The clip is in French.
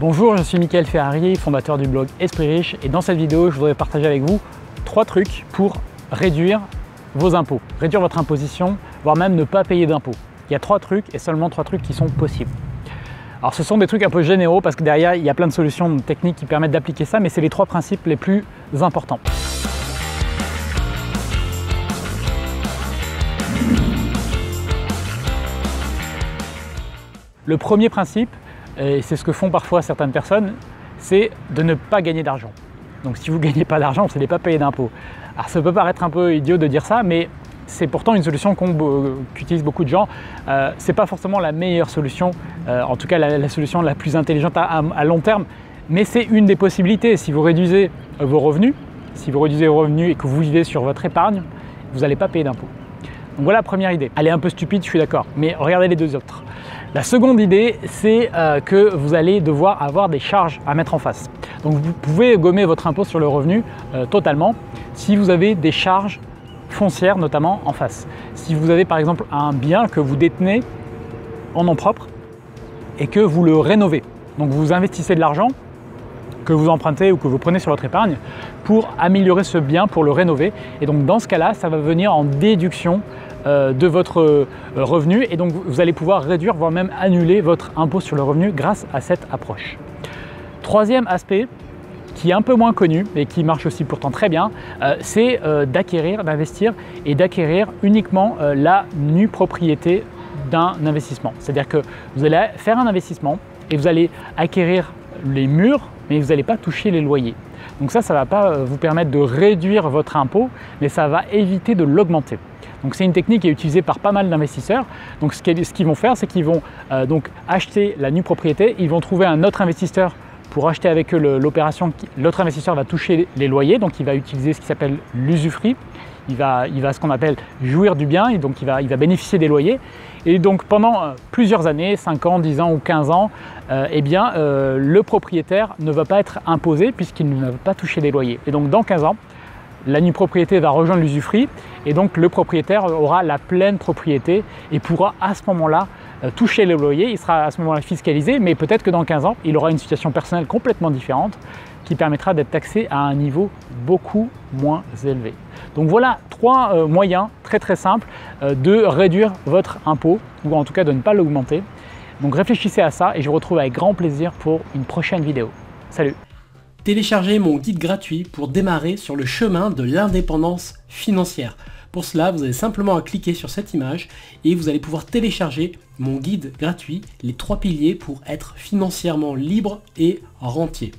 Bonjour, je suis Mickaël Ferrari, fondateur du blog Esprit Riche, et dans cette vidéo, je voudrais partager avec vous 3 trucs pour réduire vos impôts, réduire votre imposition, voire même ne pas payer d'impôts. Il y a 3 trucs et seulement 3 trucs qui sont possibles. Alors ce sont des trucs un peu généraux parce que derrière, il y a plein de solutions techniques qui permettent d'appliquer ça, mais c'est les 3 principes les plus importants. Le premier principe, et c'est ce que font parfois certaines personnes, c'est de ne pas gagner d'argent. Donc si vous ne gagnez pas d'argent, vous n'allez pas payer d'impôts. Alors ça peut paraître un peu idiot de dire ça, mais c'est pourtant une solution qu'utilisent beaucoup de gens. Ce n'est pas forcément la meilleure solution, en tout cas la solution la plus intelligente à long terme, mais c'est une des possibilités. Si vous réduisez vos revenus, et que vous vivez sur votre épargne, vous n'allez pas payer d'impôts. Donc voilà la première idée. Elle est un peu stupide, je suis d'accord, mais regardez les deux autres. La seconde idée, c'est que vous allez devoir avoir des charges à mettre en face. Donc vous pouvez gommer votre impôt sur le revenu totalement si vous avez des charges foncières notamment en face. Si vous avez par exemple un bien que vous détenez en nom propre et que vous le rénovez. Donc vous investissez de l'argent que vous empruntez ou que vous prenez sur votre épargne pour améliorer ce bien, pour le rénover. Et donc dans ce cas-là, ça va venir en déduction de votre revenu, et donc vous allez pouvoir réduire, voire même annuler votre impôt sur le revenu grâce à cette approche. Troisième aspect, qui est un peu moins connu et qui marche aussi pourtant très bien, c'est d'investir et d'acquérir uniquement la nue propriété d'un investissement. C'est-à-dire que vous allez faire un investissement et vous allez acquérir les murs, mais vous n'allez pas toucher les loyers. Donc ça ne va pas vous permettre de réduire votre impôt, mais ça va éviter de l'augmenter. Donc c'est une technique qui est utilisée par pas mal d'investisseurs. Donc ce qu'ils vont faire, c'est qu'ils vont donc acheter la nue propriété, ils vont trouver un autre investisseur pour acheter avec eux l'opération. L'autre investisseur va toucher les loyers, donc il va utiliser ce qui s'appelle l'usufruit. Il va ce qu'on appelle jouir du bien, et donc il va bénéficier des loyers. Et donc pendant plusieurs années, 5 ans, 10 ans ou 15 ans, le propriétaire ne va pas être imposé puisqu'il ne va pas toucher les loyers. Et donc dans 15 ans, la nue propriété va rejoindre l'usufruit, et donc le propriétaire aura la pleine propriété et pourra à ce moment-là toucher les loyers. Il sera à ce moment-là fiscalisé, mais peut-être que dans 15 ans, il aura une situation personnelle complètement différente qui permettra d'être taxé à un niveau beaucoup moins élevé. Donc voilà 3 moyens très simples de réduire votre impôt, ou en tout cas de ne pas l'augmenter. Donc réfléchissez à ça et je vous retrouve avec grand plaisir pour une prochaine vidéo. Salut! Téléchargez mon guide gratuit pour démarrer sur le chemin de l'indépendance financière. Pour cela, vous avez simplement à cliquer sur cette image et vous allez pouvoir télécharger mon guide gratuit, les 3 piliers pour être financièrement libre et rentier.